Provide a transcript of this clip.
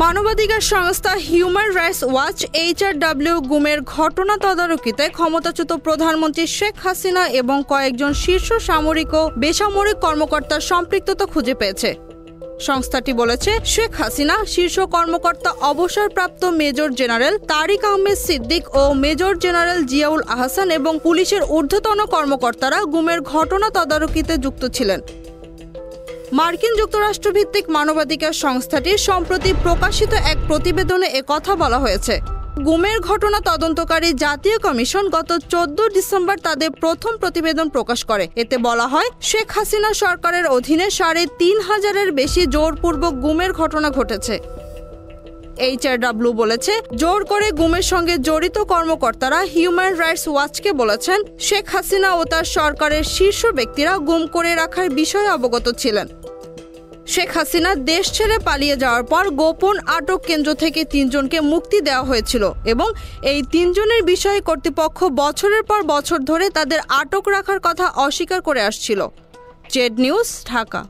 মানবাধিকার সংস্থা human rights watch HRW গুমের ঘটনা তদারকিতে ক্ষমতাচ্যুত প্রধানমন্ত্রী শেখ হাসিনা এবং কয়েকজন শীর্ষ সামরিক ও বেসামরিক কর্মকর্তার সম্পৃক্ততা খুঁজে পেয়েছে। সংস্থাটি বলেছে, শেখ হাসিনা, শীর্ষ কর্মকর্তা অবসরপ্রাপ্ত মেজর জেনারেল তারিক আহমেদ সিদ্দিক ও মেজর জেনারেল জিয়াউল আহসান এবং পুলিশের ঊর্ধ্বতন কর্মকর্তারা গুমের ঘটনা তদারকিতে যুক্ত ছিলেন। মার্কিন যুক্তরাষ্ট্র ভিত্তিক মানবাধিকার সংস্থাটির সম্প্রতি প্রকাশিত এক প্রতিবেদনে একথা বলা হয়েছে। গুমের ঘটনা তদন্তকারী জাতীয় কমিশন গত 14 ডিসেম্বর তাদের প্রথম প্রতিবেদন প্রকাশ করে। এতে বলা হয়, শেখ হাসিনা সরকারের অধীনে 3,500-এর বেশি জোরপূর্বক গুমের ঘটনা ঘটেছে। HRW বলেছে, জোর করে গুমের সঙ্গে জড়িত কর্মকর্তারা হিউম্যান রাইটস ওয়াচকে বলেছেন, শেখ হাসিনা ও তার সরকারের শীর্ষ ব্যক্তিরা গুম করে রাখার বিষয়ে অবগত ছিলেন। শেখ হাসিনা দেশ ছেড়ে পালিয়ে যাওয়ার পর গোপন আটক কেন্দ্র থেকে 3 জনকে মুক্তি দেওয়া হয়েছিল এবং এই 3 জনের বিষয়ে কর্তৃপক্ষ বছরের পর বছর ধরে তাদের আটক রাখার কথা অস্বীকার করে আসছিল। Z news, Dhaka.